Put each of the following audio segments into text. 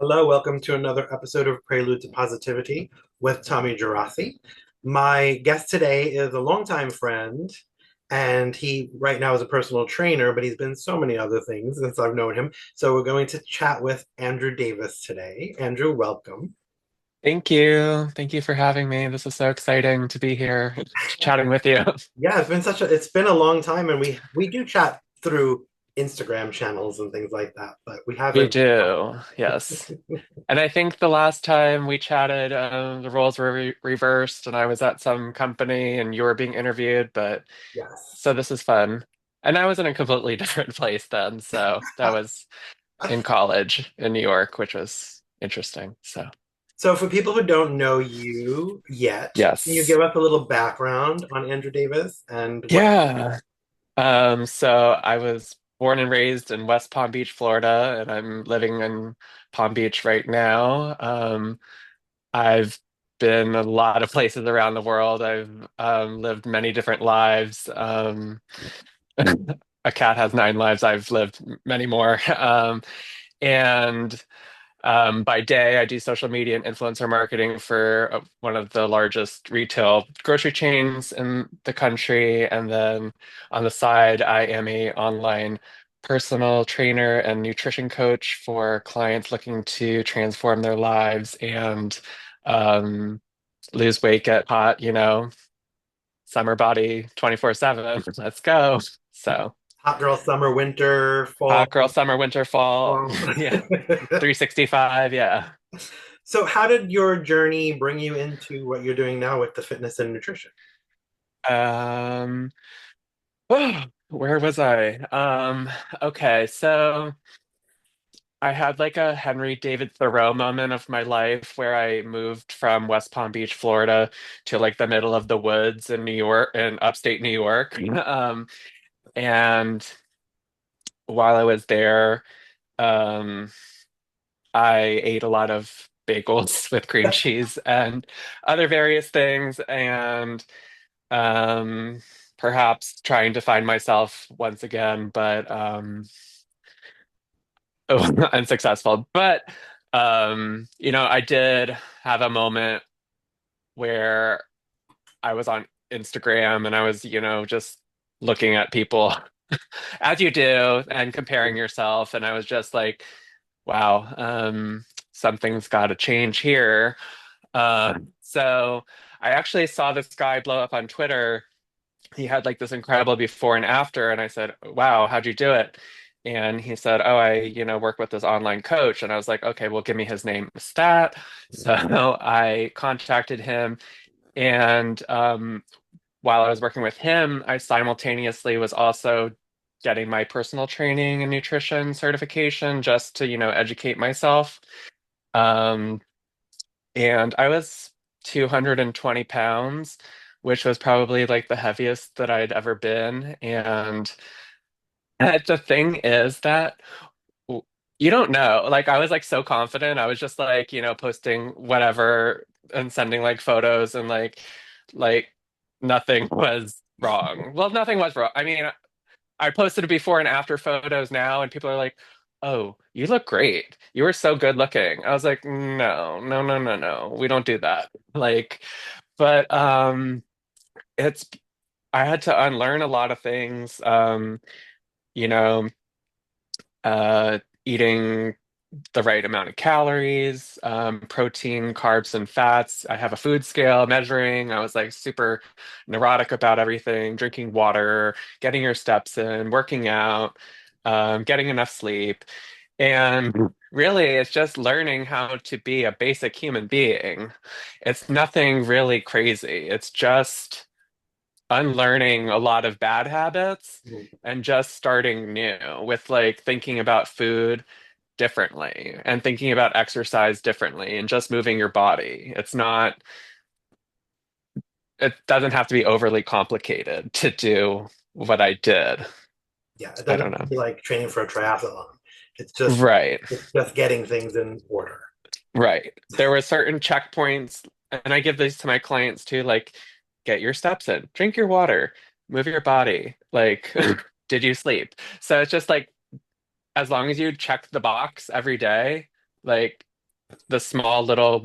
Hello, welcome to another episode of Prelude to Positivity with Tommy Geraci. My guest today is a longtime friend, and he right now is a personal trainer, but he's been so many other things since I've known him. So we're going to chat with Andrew Davis today. Andrew, welcome. Thank you. Thank you for having me. This is so exciting to be here chatting with you. Yeah, it's been a long time, and we do chat through Instagram channels and things like that, but we We haven't. do, yes. And I think the last time we chatted, the roles were reversed, and I was at some company and you were being interviewed, but Yes. so this is fun. And I was in a completely different place then, so that was in college in New York, which was interesting. So, So, for people who don't know you yet, can you yes. give us a little background on Andrew Davis and what? Yeah. So I was born and raised in West Palm Beach, Florida, and I'm living in Palm Beach right now. I've been a lot of places around the world. I've lived many different lives. A cat has nine lives. I've lived many more. And by day, I do social media and influencer marketing for one of the largest retail grocery chains in the country. And then on the side, I am a online personal trainer and nutrition coach for clients looking to transform their lives and um, lose weight, get hot, summer body 24/7. Let's go. So, Hot girl, summer, winter, fall. hot girl, summer, winter, fall. fall. Yeah, 365. Yeah. So, how did your journey bring you into what you're doing now with the fitness and nutrition? Um, where was I? Okay, so I had like a Henry David Thoreau moment of my life where I moved from West Palm Beach, Florida to like the middle of the woods in New York, in upstate New York. And while I was there, um, I ate a lot of bagels with cream cheese and other various things, and um, perhaps trying to find myself once again, but unsuccessful. But I did have a moment where I was on Instagram and I was, just looking at people as you do and comparing yourself, and I was just like, wow, something's got to change here. So I actually saw this guy blow up on Twitter. He had like this incredible before and after, and I said, wow, how'd you do it? And he said, oh, I work with this online coach. And I was like, okay, well, give me his name, stat. So I contacted him, and while I was working with him, I simultaneously was also getting my personal training and nutrition certification just to educate myself. um, and I was 220 pounds, which was probably like the heaviest that I'd ever been. And the thing is that w- you don't know. Like, I was like so confident. I was just like, posting whatever and sending like photos, and like nothing was wrong. Well, nothing was wrong. I mean, I posted before and after photos now, and people are like, "Oh, you look great. You were so good looking." I was like, "No, no, no, no, no. We don't do that." Like, but it's I had to unlearn a lot of things. You know, eating the right amount of calories, protein, carbs, and fats. I have a food scale measuring. I was like super neurotic about everything, drinking water, getting your steps in, working out, getting enough sleep. And really, it's just learning how to be a basic human being. It's nothing really crazy. It's just unlearning a lot of bad habits and just starting new with like thinking about food differently and thinking about exercise differently and just moving your body. It doesn't have to be overly complicated to do what I did. Yeah, it I doesn't don't have to know. be like training for a triathlon. It's just Right, it's just getting things in order. right. There were certain checkpoints, and I give these to my clients too, like get your steps in, drink your water, move your body. Like, did you sleep? So it's just like as long as you check the box every day, like the small little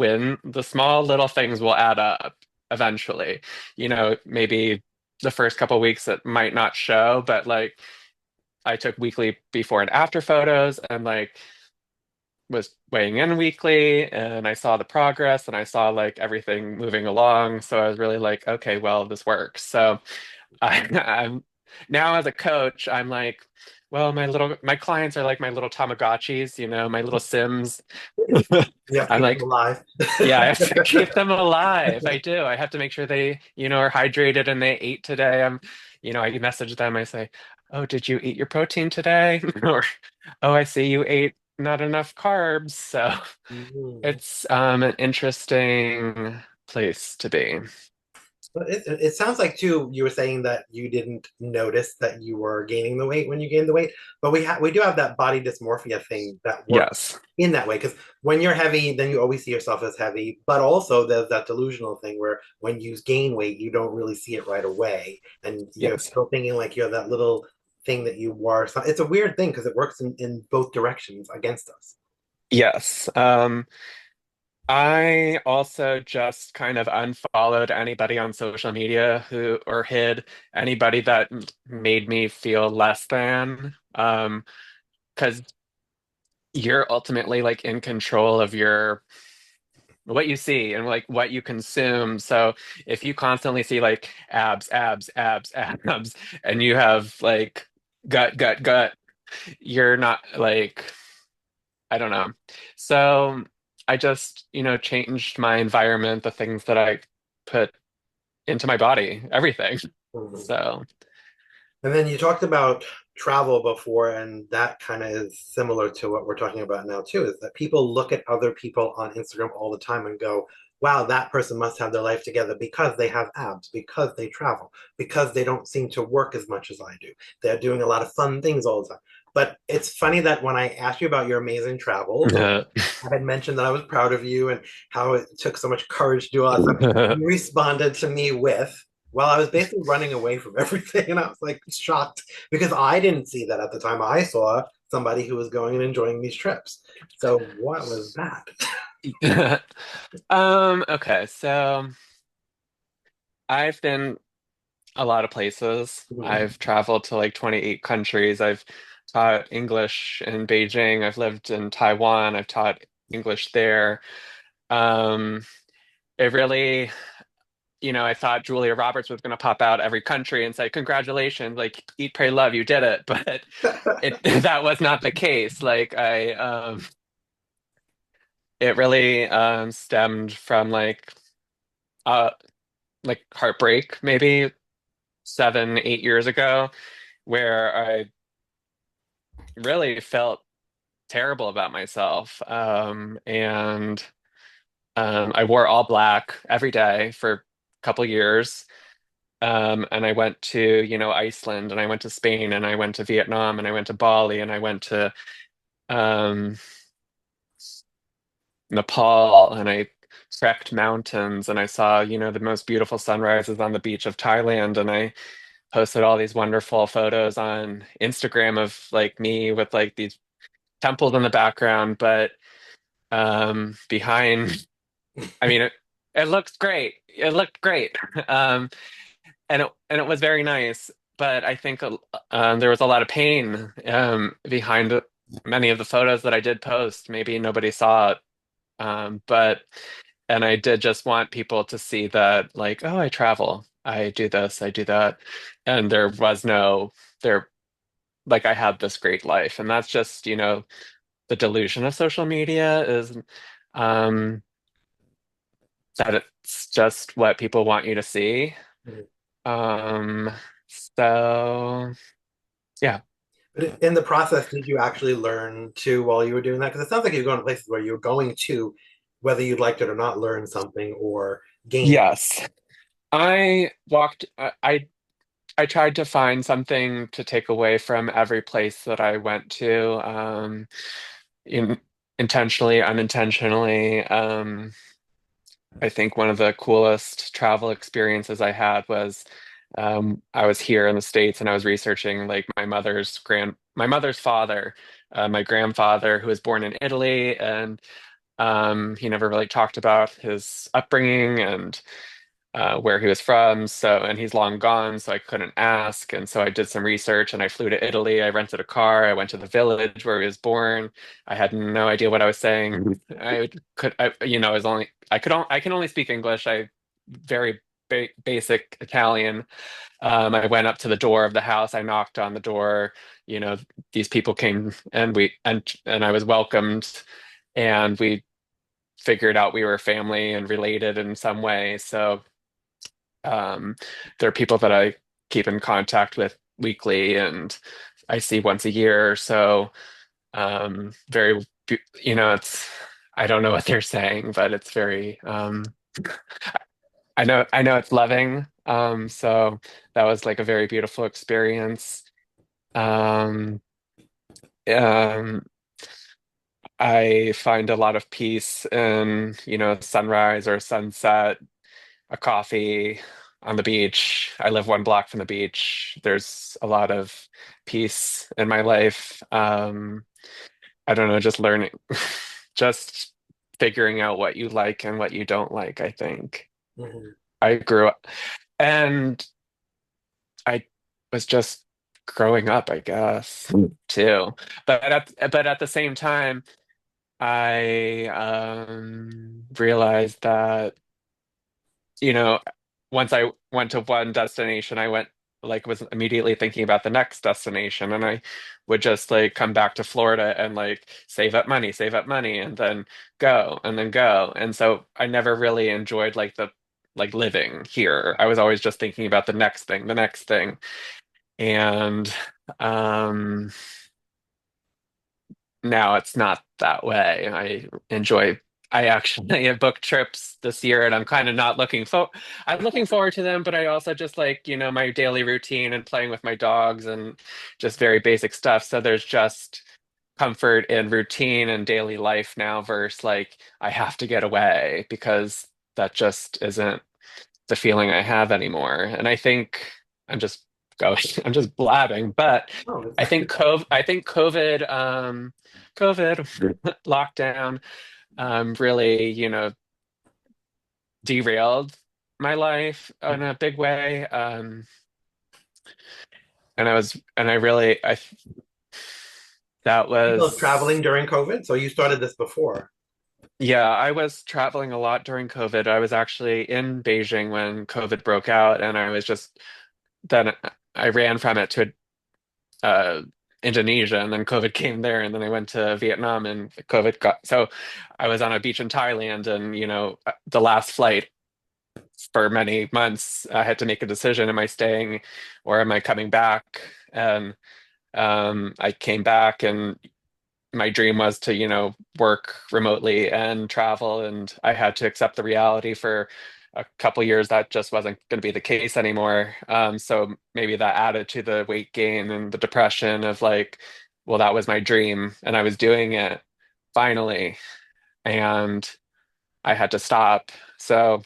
things will add up eventually. Maybe the first couple weeks it might not show, but like I took weekly before and after photos and like was weighing in weekly and I saw the progress and I saw like everything moving along. So I was really like, okay, well, this works. So I'm now as a coach, I'm like, well, my clients are like my little Tamagotchis, my little Sims. You have to I'm keep them like, alive. yeah, I have to keep them alive. I do. I have to make sure they, are hydrated and they ate today. I message them. I say, "Oh, did you eat your protein today?" Or, "Oh, I see you ate not enough carbs." So Mhm. it's an interesting place to be. But it sounds like too you were saying that you didn't notice that you were gaining the weight when you gained the weight, but we do have that body dysmorphia thing that works Yes. in that way because when you're heavy, then you always see yourself as heavy. But also there's that delusional thing where when you gain weight, you don't really see it right away, and you're Yes. still thinking like you're that little thing that you were. So it's a weird thing because it works in both directions against us. Yes. I also just kind of unfollowed anybody on social media who or hid anybody that made me feel less than. Because you're ultimately like in control of your what you see and like what you consume. So if you constantly see like abs, abs, abs, abs, and you have like gut, gut, gut, you're not like I don't know. So I just, changed my environment, the things that I put into my body, everything. Mhm. So, And then you talked about travel before, and that kind of is similar to what we're talking about now, too, is that people look at other people on Instagram all the time and go, wow, that person must have their life together because they have abs, because they travel, because they don't seem to work as much as I do. They're doing a lot of fun things all the time. But it's funny that when I asked you about your amazing travels, I had mentioned that I was proud of you and how it took so much courage to do all that stuff. You responded to me with, well, I was basically running away from everything. And I was like shocked because I didn't see that at the time. I saw somebody who was going and enjoying these trips. So what was that? okay, so I've been a lot of places. I've traveled to like 28 countries. I've taught English in Beijing. I've lived in Taiwan. I've taught English there. Um, it really, I thought Julia Roberts was going to pop out every country and say, "Congratulations, like eat, pray, love, you did it." But it that was not the case. It really stemmed from uh like heartbreak, maybe 7, 8 years ago, where I really felt terrible about myself. And I wore all black every day for a couple years. And I went to, Iceland and I went to Spain and I went to Vietnam and I went to Bali and I went to um, Nepal and I trekked mountains and I saw, the most beautiful sunrises on the beach of Thailand. And I posted all these wonderful photos on Instagram of like me with like these temples in the background. But behind, I mean, it looks great. It looked great. Um, and it was very nice. But I think there was a lot of pain behind many of the photos that I did post. Maybe nobody saw it, but and I did just want people to see that, like, oh, I travel, I do this, I do that, and there was no there. Like I had this great life, and that's just the delusion of social media is um, that it's just what people want you to see. Um, so yeah. But in the process, did you actually learn to while you were doing that? Because it sounds like you're going to places where you're going to, whether you liked it or not, learn something or gain. Yes. I walked, I tried to find something to take away from every place that I went to, in, intentionally, unintentionally. I think one of the coolest travel experiences I had was I was here in the States and I was researching like my mother's father, my grandfather who was born in Italy, and He never really talked about his upbringing and where he was from. So, and he's long gone, so I couldn't ask. And so I did some research and I flew to Italy. I rented a car. I went to the village where he was born. I had no idea what I was saying. I was only, I can only speak English. I very basic Italian. I went up to the door of the house. I knocked on the door. You know, these people came and and I was welcomed, and we figured out we were family and related in some way. So um, there are people that I keep in contact with weekly, and I see once a year or so. It's I don't know what they're saying, but it's very I know it's loving. So that was like a very beautiful experience. Um, um, I find a lot of peace in, sunrise or sunset, a coffee on the beach. I live 1 block from the beach. There's a lot of peace in my life. I don't know, just learning, just figuring out what you like and what you don't like, I think. Mhm. I grew up and I was just growing up, I guess, too. But at the same time, I realized that, you know, once I went to one destination, I went like was immediately thinking about the next destination, and I would just like come back to Florida and like save up money, and then go, and then go. And so I never really enjoyed like the like living here. I was always just thinking about the next thing. And um now it's not that way. I actually have booked trips this year and I'm kind of not I'm looking forward to them, but I also just like, my daily routine and playing with my dogs and just very basic stuff. So there's just comfort in routine and daily life now versus like I have to get away because that just isn't the feeling I have anymore. And I think I'm just going, I'm just blabbing, but Oh, I think COVID lockdown, really, derailed my life in a big way. And I really, that you love was, traveling during COVID, so you started this before. yeah, I was traveling a lot during COVID. I was actually in Beijing when COVID broke out, and then I ran from it to uh, Indonesia, and then COVID came there, and then I went to Vietnam, and COVID got so I was on a beach in Thailand, and the last flight for many months, I had to make a decision: am I staying or am I coming back? And I came back, and my dream was to, work remotely and travel, and I had to accept the reality for a couple years that just wasn't going to be the case anymore. So maybe that added to the weight gain and the depression of like, well, that was my dream, and I was doing it finally, and I had to stop. So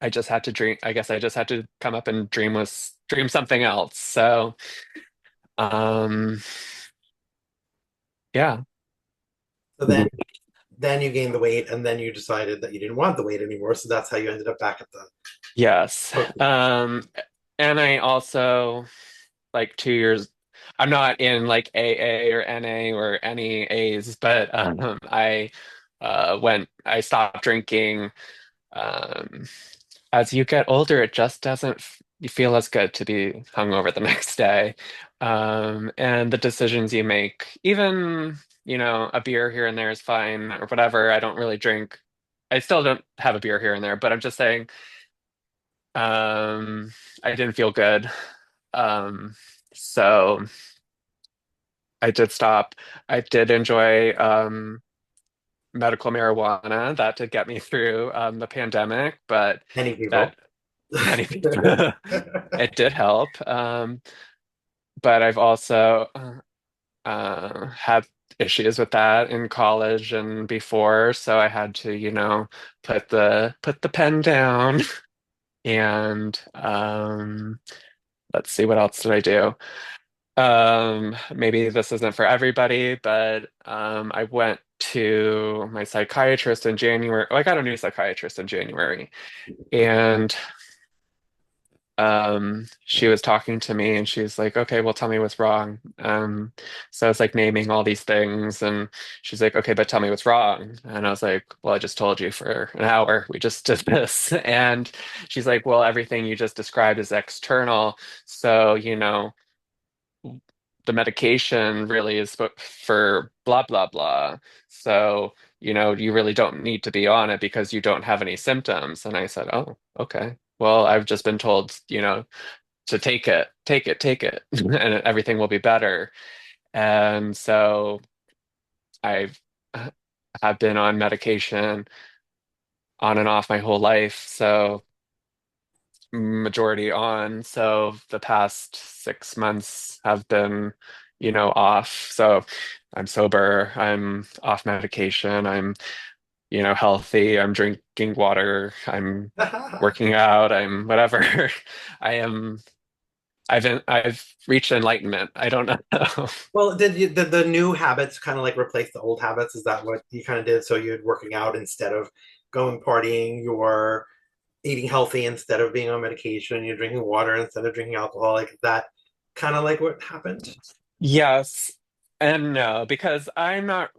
I just had to dream. I guess I just had to come up and dream something else. So, um, yeah, So then you gained the weight, and then you decided that you didn't want the weight anymore. So that's how you ended up back at the yes. protein. And I also like 2 years. I'm not in like AA or NA or any A's, but I stopped drinking. Um, as you get older, it just doesn't you feel as good to be hungover the next day. And the decisions you make, even, a beer here and there is fine or whatever. I don't really drink. I still don't have a beer here and there, but I'm just saying, I didn't feel good. Um, so I did stop. I did enjoy medical marijuana. That did get me through the pandemic, but Many people. that many people it did help. But I've also had issues with that in college and before, so I had to, put the pen down and let's see, what else did I do? Maybe this isn't for everybody, but I went to my psychiatrist in January. Well, I got a new psychiatrist in January, and she was talking to me, and she's like, "Okay, well, tell me what's wrong." So it's like naming all these things, and she's like, "Okay, but tell me what's wrong." And I was like, "Well, I just told you for an hour. We just did this." And she's like, "Well, everything you just described is external, so the medication really is for blah blah blah. So, you really don't need to be on it because you don't have any symptoms." And I said, "Oh, okay. Well, I've just been told, to take it, take it, take it, and everything will be better." And so I've have been on medication on and off my whole life. So majority on. So the past 6 months have been, off. So I'm sober, I'm off medication, I'm, healthy, I'm drinking water, I'm working out, I'm whatever. I am, I've reached enlightenment. I don't know. Well, did the new habits kind of like replace the old habits? Is that what you kind of did? So you're working out instead of going partying, you're eating healthy instead of being on medication, you're drinking water instead of drinking alcohol. Like that kind of like what happened? Yes and no, because I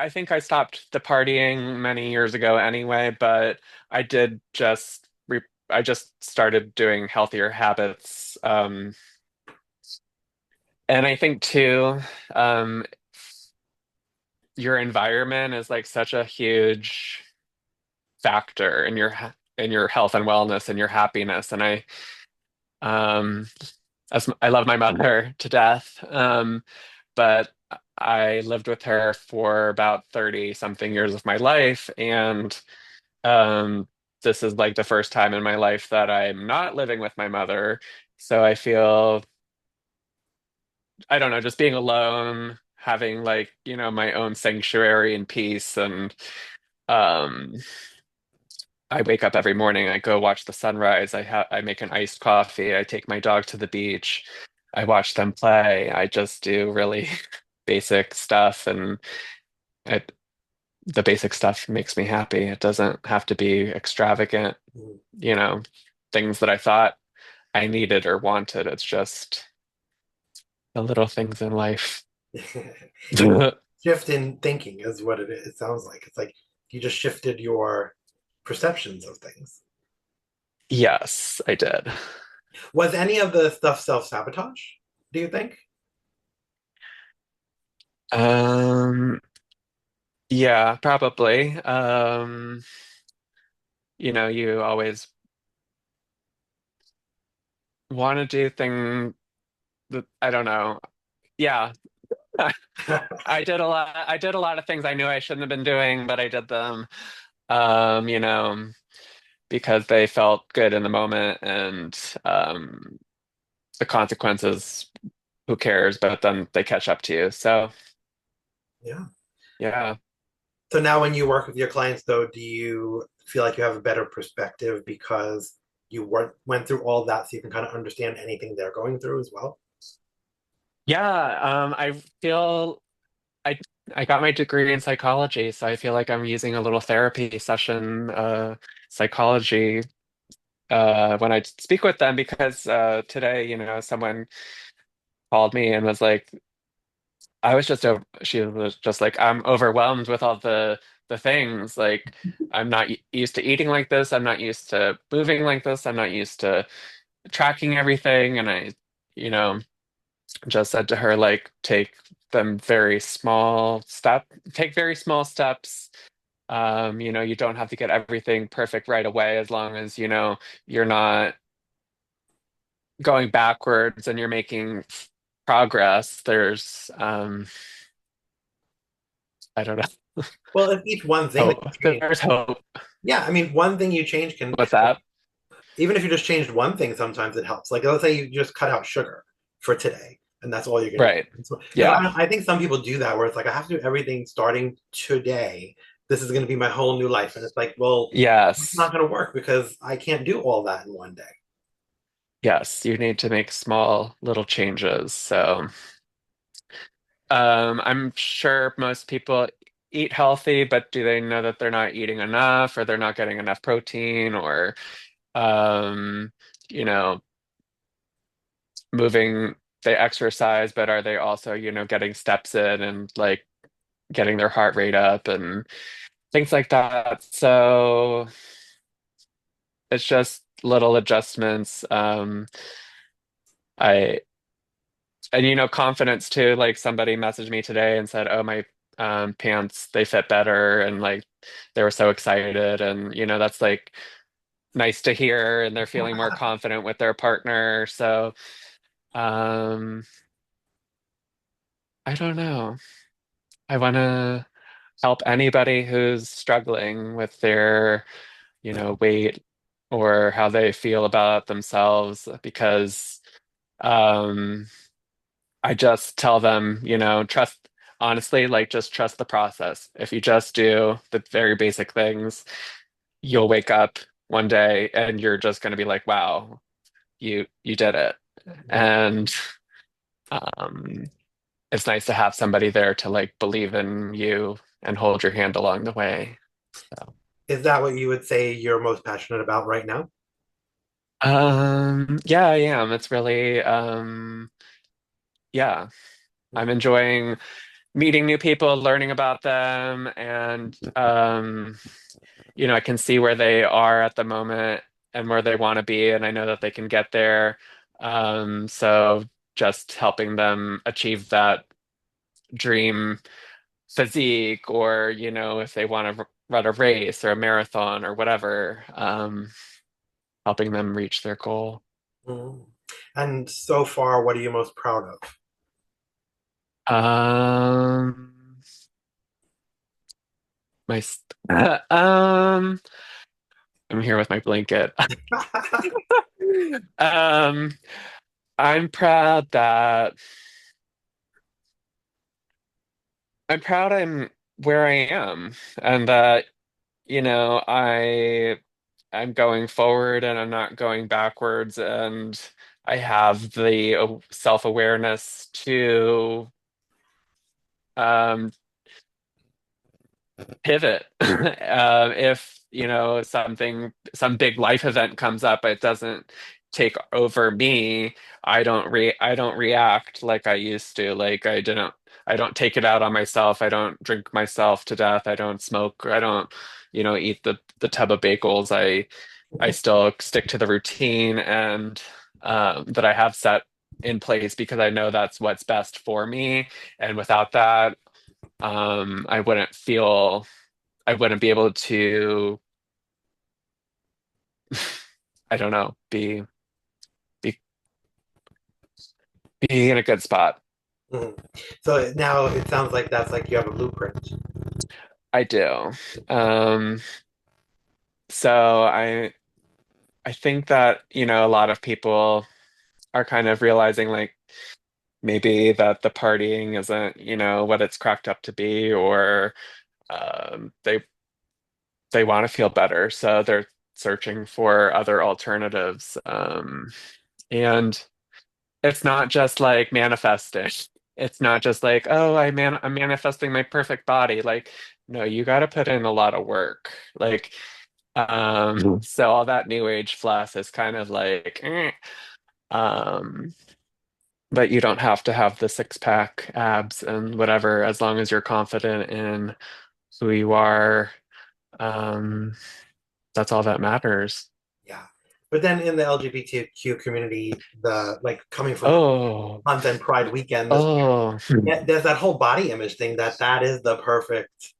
think I stopped the partying many years ago anyway, but I did I just started doing healthier habits. And I think too, um, your environment is like such a huge factor in in your health and wellness and your happiness. And um, I love my mother to death, but I lived with her for about 30 something years of my life, and Um, this is like the first time in my life that I'm not living with my mother. So I feel, I don't know, just being alone, having like, my own sanctuary and peace. And um, I wake up every morning, I go watch the sunrise. I make an iced coffee. I take my dog to the beach. I watch them play. I just do really basic stuff, and it, the basic stuff makes me happy. It doesn't have to be extravagant, you know, things that I thought I needed or wanted. It's just the little things in life. It's shift in thinking is what it sounds like. It's like you just shifted your perceptions of things. Yes, I did. Was any of the stuff self-sabotage, do you think? Um, yeah, probably. You always want to do things that I don't know. Yeah. I did a lot of things I knew I shouldn't have been doing, but I did them. Um, you know, because they felt good in the moment, and um the consequences, who cares? But then they catch up to you. So Yeah. yeah. So now when you work with your clients though, do you feel like you have a better perspective because you went through all that so you can kind of understand anything they're going through as well? I feel I I got my degree in psychology, so I feel like I'm using a little therapy session, psychology, when I speak with them, because today, someone called me and was like, she was just like, "I'm overwhelmed with all the things. Like, I'm not used to eating like this. I'm not used to moving like this. I'm not used to tracking everything." And I, you know, just said to her, like, take very small steps. You don't have to get everything perfect right away, as long as, you're not going backwards and you're making progress. I don't know. Well, if each one thing that Oh, you change, there's hope. yeah, I mean, one thing you change can What's help. that? Even if you just changed one thing, sometimes it helps. Like, let's say you just cut out sugar for today, and that's all you're going to Right. do. Because Yeah. I think some people do that, where it's like, I have to do everything starting today. This is going to be my whole new life. And it's like, well, it's not Yes. going to work because I can't do all that in one day. Yes, you need to make small little changes. So, I'm sure most people eat healthy, but do they know that they're not eating enough or they're not getting enough protein or, um, you know, moving, they exercise, but are they also, getting steps in and like getting their heart rate up and things like that. So it's just little adjustments. I and confidence too. Like somebody messaged me today and said, "Oh, my pants they fit better," and like they were so excited, and that's like nice to hear, and they're feeling more confident with their partner. So um, I don't know. I want to help anybody who's struggling with their weight or how they feel about themselves because um, I just tell them, trust, honestly, like just trust the process. If you just do the very basic things, you'll wake up one day and you're just going to be like, wow, you did it. And um, it's nice to have somebody there to like believe in you and hold your hand along the way. So, Is that what you would say you're most passionate about right now? yeah, I am. It's really, yeah, I'm enjoying meeting new people, learning about them, and I can see where they are at the moment and where they want to be, and I know that they can get there. So just helping them achieve that dream physique, or if they want to run a race or a marathon or whatever, helping them reach their goal. Mhm. And so far, what are you most proud of? Um, my um, I'm here with my blanket. Um, I'm proud that I'm where I am and that, I'm going forward and I'm not going backwards, and I have the self-awareness to um pivot. If, some big life event comes up, it doesn't take over me. I don't react like I used to. Like I don't take it out on myself. I don't drink myself to death. I don't smoke. I don't, eat the tub of bagels. I still stick to the routine and that I have set in place because I know that's what's best for me. And without that, I wouldn't feel I wouldn't be able to, I don't know, be be in a good spot. Mhm. So now it sounds like that's like you have a blueprint. I do. Um, so I think that, a lot of people are kind of realizing like maybe that the partying isn't, what it's cracked up to be, or they want to feel better, so they're searching for other alternatives. And it's not just like manifesting. It's not just like, oh, I'm manifesting my perfect body. Like, no, you got to put in a lot of work. Like, so all that new age fluff is kind of like, um, but you don't have to have the six pack abs and whatever, as long as you're confident in who you are. Um, that's all that matters. Yeah. But then in the LGBTQ community, the like coming from Oh, month and Pride weekend this oh, yeah, there's that whole body image thing that is the perfect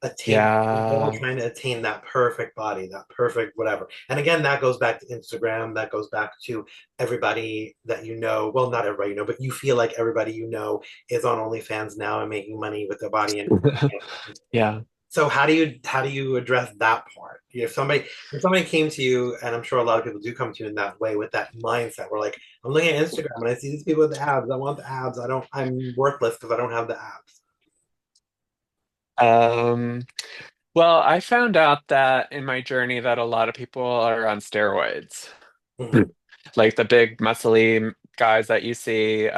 attain. We're all yeah. trying to attain that perfect body, that perfect whatever. And again, that goes back to Instagram. That goes back to everybody that you know. Well, not everybody you know, but you feel like everybody you know is on OnlyFans now and making money with their body. And Yeah. so how do you address that part? If somebody came to you, and I'm sure a lot of people do come to you in that way with that mindset, we're like, I'm looking at Instagram and I see these people with the abs. I want the abs. I'm worthless because I don't have the abs. Um, well, I found out that in my journey that a lot of people are on steroids. Mhm. Like the big muscly guys that you see,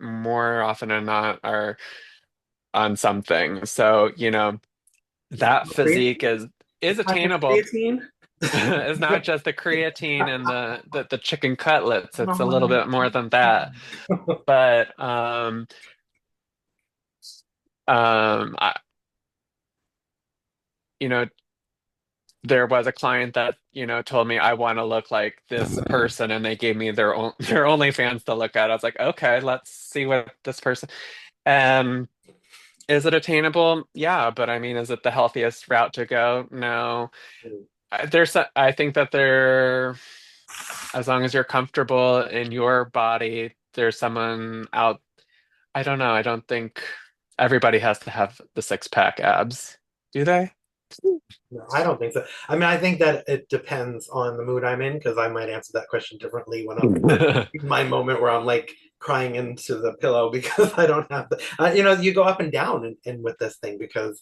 more often than not are on something. So, that physique is It's not just attainable. creatine. It's not just the creatine and the chicken cutlets. Oh It's a little my bit more than that. God. But I, you know, there was a client that, told me I want to look like this person, and they gave me their own their OnlyFans to look at. I was like, okay, let's see what this person. And is it attainable? Yeah, but I mean, is it the healthiest route to go? No. I think that as long as you're comfortable in your body, there's someone out. I don't know. I don't think everybody has to have the six pack abs, do they? No, I don't think so. I mean, I think that it depends on the mood I'm in because I might answer that question differently when I'm in my moment where I'm like crying into the pillow because I don't have the, you go up and down and with this thing because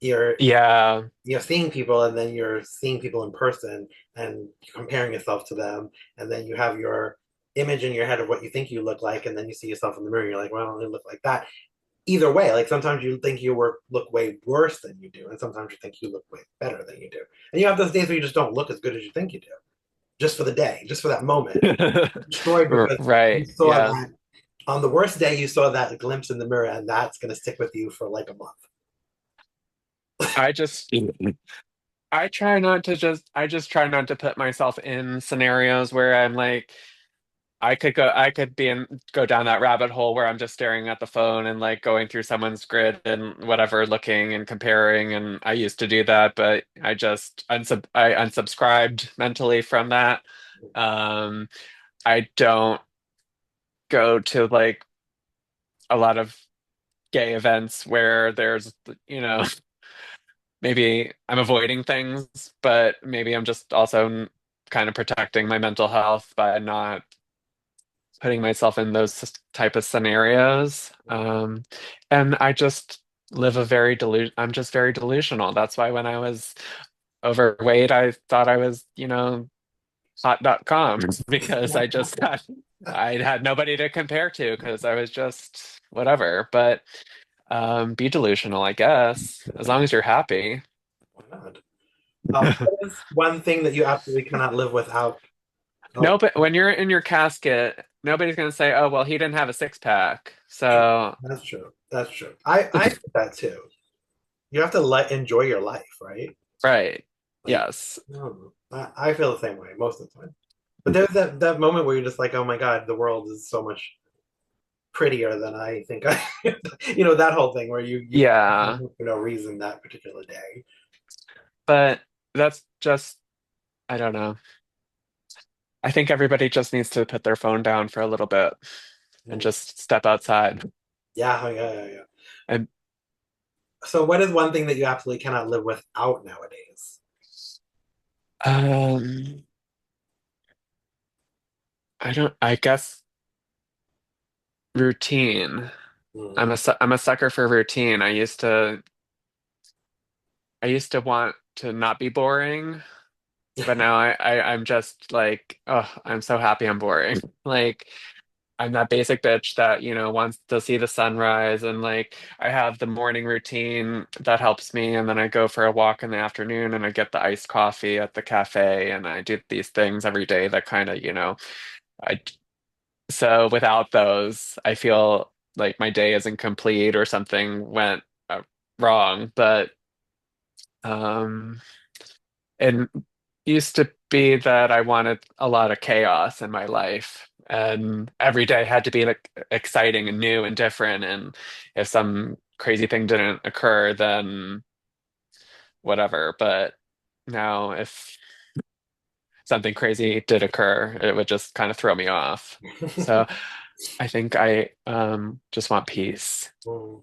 you're Yeah. you're seeing people and then you're seeing people in person and comparing yourself to them and then you have your image in your head of what you think you look like and then you see yourself in the mirror and you're like, well, I don't look like that. Either way, like sometimes you think you look way worse than you do, and sometimes you think you look way better than you do. And you have those days where you just don't look as good as you think you do, just for the day, just for that moment. Destroyed because you Right. saw Yeah. that on the worst day, you saw that glimpse in the mirror, and that's going to stick with you for like a month. I just I just try not to put myself in scenarios where I'm like I could go down that rabbit hole where I'm just staring at the phone and like going through someone's grid and whatever, looking and comparing. And I used to do that, but I unsubscribed mentally from that. Um, I don't go to like a lot of gay events where there's, you know, maybe I'm avoiding things, but maybe I'm just also kind of protecting my mental health by not putting myself in those type of scenarios. And I just I'm just very delusional. That's why when I was overweight, I thought I was, hot.com because I had nobody to compare to because I was just whatever. But be delusional, I guess, as long as you're happy. Why not? What is one thing that you absolutely cannot live without? No, Oh, but when you're in your casket, nobody's gonna say, "Oh, well, he didn't have a six pack." true. So, That's true. That's true. I think that too. You have to enjoy your life, right? right. Like, Yes. I don't know. I feel the same way most of the time. But there's that moment where you're just like, oh my God, the world is so much prettier than I think I, that whole thing where you Yeah. for no reason that particular day. But that's just, I don't know. I think everybody just needs to put their phone down for a little bit and Mm. just step outside. Yeah, yeah, yeah, yeah. And So, what is one thing that you absolutely cannot live without nowadays? um, I guess routine. Mm. I'm a sucker for routine. I used to want to not be boring, but now I'm just like, oh, I'm so happy I'm boring. Like I'm that basic bitch that, wants to see the sunrise, and like I have the morning routine that helps me, and then I go for a walk in the afternoon and I get the iced coffee at the cafe, and I do these things every day that kind of, I so without those, I feel like my day isn't complete or something went wrong. But um it used to be that I wanted a lot of chaos in my life, and every day had to be like exciting and new and different. And if some crazy thing didn't occur, then whatever. But now, if something crazy did occur, it would just kind of throw me off. So I think I just want peace. Mm.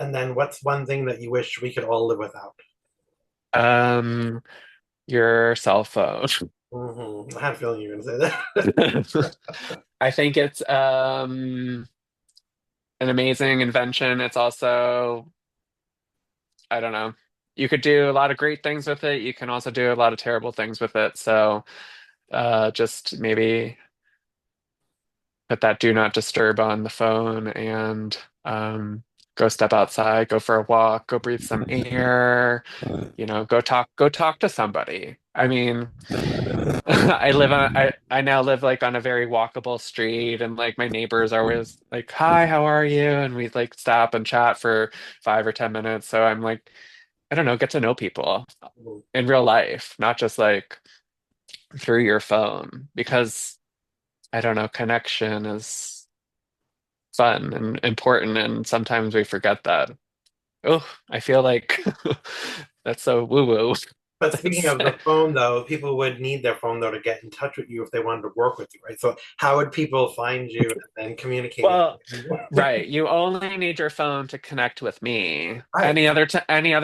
And then, what's one thing that you wish we could all live without? Um, your cell phone. I had a feeling you were going to say that. I think it's an amazing invention. It's also, I don't know, you could do a lot of great things with it. You can also do a lot of terrible things with it. So just maybe put that do not disturb on the phone and go step outside, go for a walk, go breathe some air, go talk to somebody. I mean, I now live like on a very walkable street, and like my neighbors are always like, "Hi, how are you?" And we like stop and chat for 5 or 10 minutes. So I'm like, I don't know, get to know people in real life, not just like through your phone, because I don't know, connection is fun and important, and sometimes we forget that. Oh, I feel like that's so woo-woo But to speaking of say. the phone, though, people would need their phone though to get in touch with you if they wanted to work with you, right? So how would people find you and communicate with Well, you? right. You only need your phone to connect with me. Right. Any other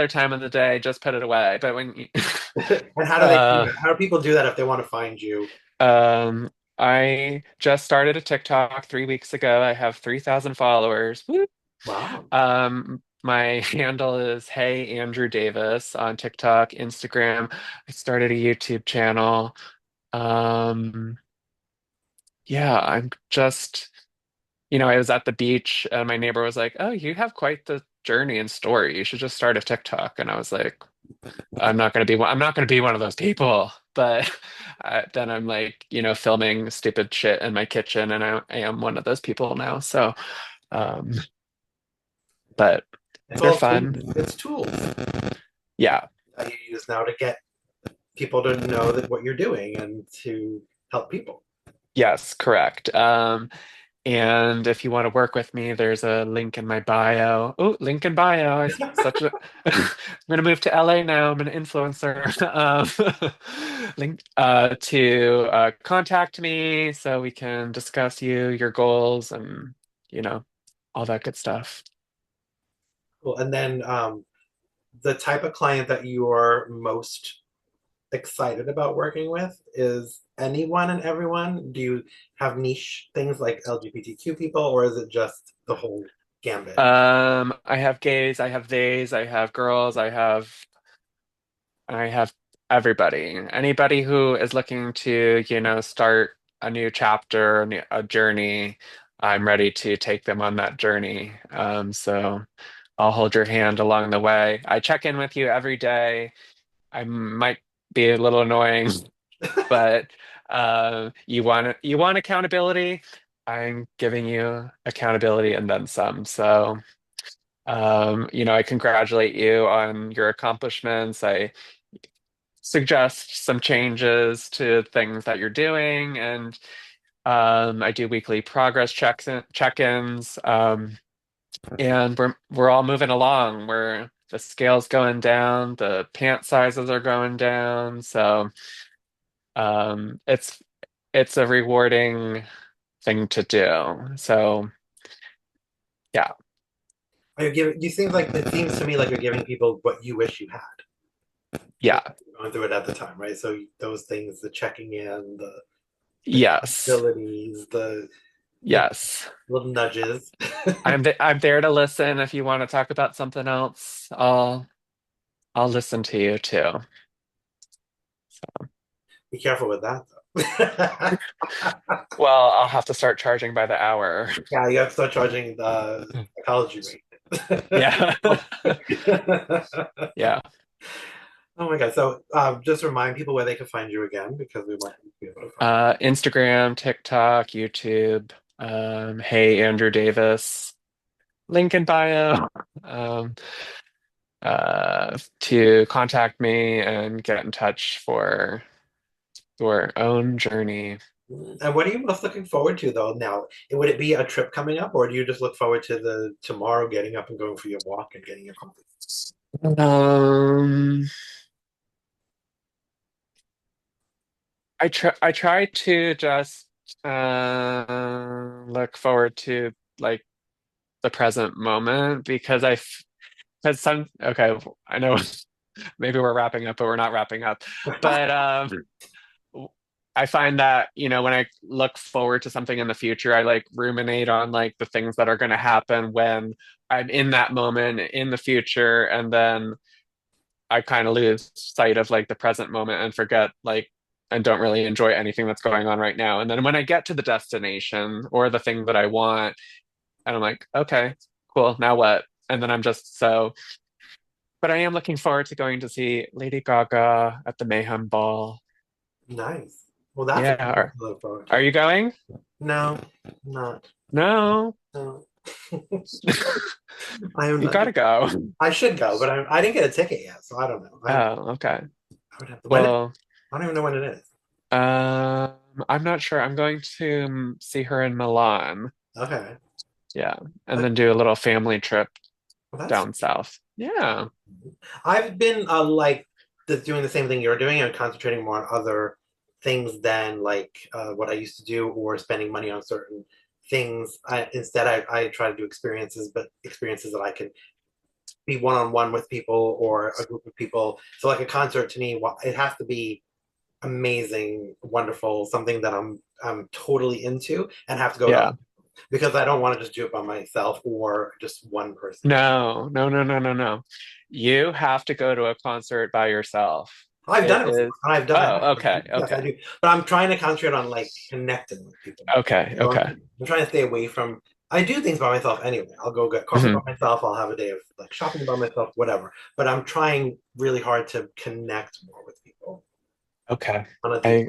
time of the day, just put it away. But when you, And how do they do uh, that? How do people do that if they want to find you? um, I just started a TikTok 3 weeks ago. I have 3,000 followers. Woo. Wow. My handle is Hey Andrew Davis on TikTok, Instagram. I started a YouTube channel. Um, yeah, I'm just. I was at the beach and my neighbor was like, "Oh, you have quite the journey and story. You should just start a TikTok." And I was like, I'm not going to be one of those people." But then I'm like, filming stupid shit in my kitchen, and I am one of those people now. So, um, but It's they're all tools. fun. It's tools Yeah. that you use now to get people to know that what you're doing and to help people. Yes, correct. And if you want to work with me, there's a link in my bio. Oh, link in bio. Such a I'm gonna move to LA now. I'm an influencer. Link to contact me so we can discuss your goals, and you know, all that good stuff. Cool. And then the type of client that you are most excited about working with is anyone and everyone? Do you have niche things like LGBTQ people, or is it just the whole gambit? I have gays, I have theys, I have girls, I have everybody. Anybody who is looking to, start a new chapter, a journey, I'm ready to take them on that journey. So I'll hold your hand along the way. I check in with you every day. I might be a little annoying, but you want accountability. I'm giving you accountability and then some. So I congratulate you on your accomplishments. I suggest some changes to things that you're doing, and I do weekly progress check-ins, and we're all moving along. We're the scale's going down, the pant sizes are going down, so it's a rewarding thing to do. So yeah, Are you giving? You seem like it seems to me like you're giving people what you wish you had. yeah, Going through it at the time, right? So those things, the checking in, the yes, abilities, the yes. little nudges. I'm there to listen. If you want to talk about something else, I'll listen to you too. Be careful with that, though. Well, I'll have to start charging by the hour. Yeah, you have to start charging the psychology rate. Yeah. Yeah. Oh my God. So just remind people where they can find you again because we want to be able to find Instagram, TikTok, YouTube. Hey, Andrew Davis. Link in bio. Um, to contact me and get in touch for your own journey. you. And what are you most looking forward to though now? Would it be a trip coming up or do you just look forward to the tomorrow getting up and going for your walk and getting your coffee? Um, I try to just look forward to like the present moment, because because okay, I know maybe we're wrapping up, but we're not wrapping up. But I find that, when I look forward to something in the future, I like ruminate on like the things that are going to happen when I'm in that moment in the future, and then I kind of lose sight of like the present moment and forget like and don't really enjoy anything that's going on right now. And then when I get to the destination or the thing that I want, and I'm like, okay, cool, now what? And then I'm just so, but I am looking forward to going to see Lady Gaga at the Mayhem Ball. Nice. Well, that's a Yeah, good thing to look forward are to. you going? No, not. No, No. I am you not. gotta go. I should go, but I didn't get a ticket yet, so I don't know. Oh, okay. I would have to. When? Well, I don't even know when it is. um, I'm not sure. I'm going to see her in Milan. Okay. Yeah, and But, then do a little family trip well, that's. down south. Yeah, I've been doing the same thing you're doing and concentrating more on other things than what I used to do or spending money on certain things. Instead, I try to do experiences, but experiences that I can be one on one with people or a group of people. So, like a concert to me, it has to be amazing, wonderful, something that I'm totally into and have to go to yeah. other, because I don't want to just do it by myself or just one person. No, no, no, no, no, no. You have to go to a concert by yourself. I've done It it before. is. I've done. Oh, okay, Yes, I okay, do. But I'm trying to concentrate on connecting with people more. okay, So okay. I'm trying to stay away from. I do things by myself anyway. I'll go get coffee by Hmm. myself. I'll have a day of shopping by myself, whatever. But I'm trying really hard to connect more with people Okay. on a deep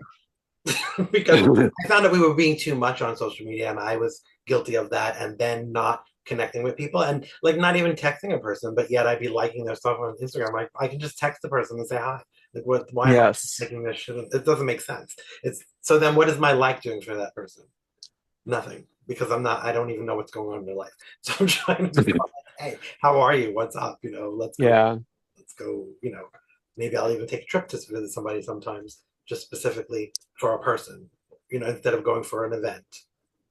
I because I found that we were being too much on social media, and I was guilty of that, and then not connecting with people, and not even texting a person, but yet I'd be liking their stuff on Instagram. Like I can just text the person and say hi. Like what? Why am I yes. making this shit? It doesn't make sense. It's so then what is my like doing for that person? Nothing, because I'm not. I don't even know what's going on in their life. So I'm trying to just go like, hey, how are you? What's up? Let's go. Yeah, Let's go. Maybe I'll even take a trip to visit somebody sometimes, just specifically for a person. Instead of going for an event.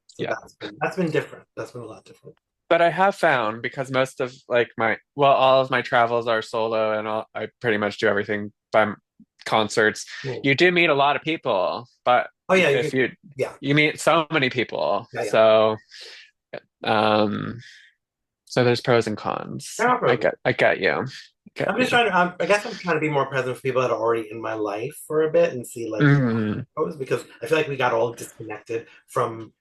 So yeah. that's been different. That's been a lot different. But I have found because most of like all of my travels are solo and I pretty much do everything by concerts. Cool. You do meet a lot of people, but Oh yeah, if you yeah, you meet so many people. yeah, yeah. Um so there's pros and cons. There are pros. I get you. I get I'm just you. trying to. I guess I'm trying to be more present for people that are already in my life for a bit and see Mm, because I feel like we got all disconnected from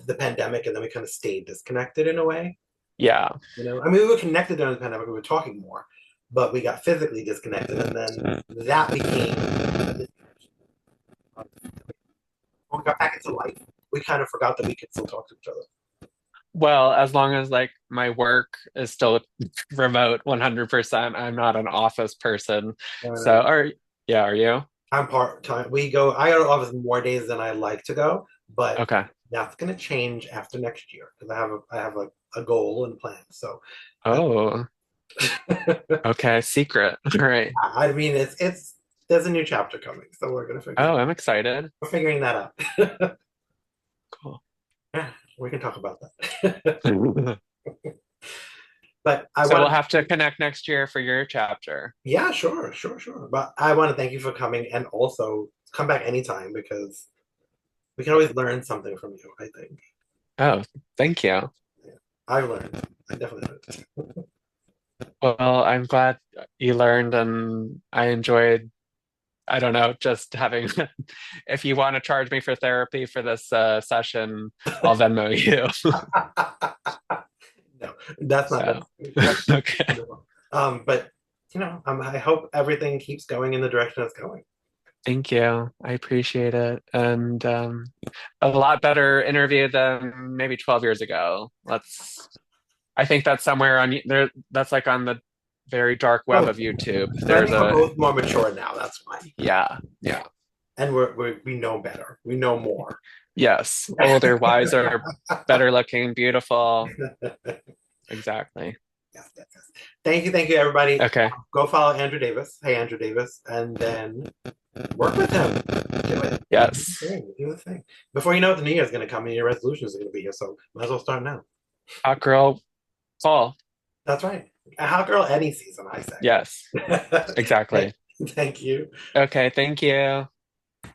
the pandemic and then we kind of stayed disconnected in a way. yeah. I mean, we were connected during the pandemic. We were talking more, but we got physically disconnected, and then that became. When we got back into life, we kind of forgot that we could still talk to each other. Well, as long as like my work is still remote 100%, I'm not an office person. So, Uh, are you? I'm part time. I go to office more days than I like to go, but Okay. that's going to change after next year because I have a goal and plan. So, uh, Oh, okay. Secret. All right. I mean, it's there's a new chapter coming, so Oh, I'm excited. we're figuring that out. Cool. Yeah, we can talk about that. But I So want we'll to, have to connect next year for your chapter. yeah, sure, sure, sure. But I want to thank you for coming and also come back anytime because we can always learn something from you, I think. Oh, thank you. Yeah, I've learned. I definitely learned. Well, I'm glad you learned and I enjoyed, I don't know, just having, if you want to charge me for therapy for this session, I'll Venmo you. No, that's not So, necessary. That's okay. wonderful. But I hope everything keeps going in the direction it's going. Thank you. I appreciate it. And a lot better interview than maybe 12 years ago. I think that's somewhere on there. That's like on the very dark web Oh, of YouTube. but I There's think we're a, both more mature now. That's why. yeah, Yeah, yeah. and we know better. We know more. Yes. Older, wiser, better looking, beautiful. Exactly. Yes, yes, yes. Thank you, everybody. Okay. Go follow Andrew Davis. Hey, Andrew Davis, and then work with him. Do it. Do the Yes. thing. Do the thing. Before you know it, the new year is going to come, and your resolutions are going to be here. So might as well start now. Hot girl fall. That's right. A hot girl any season, I Yes. say. Exactly. Thank you. Okay. Thank you.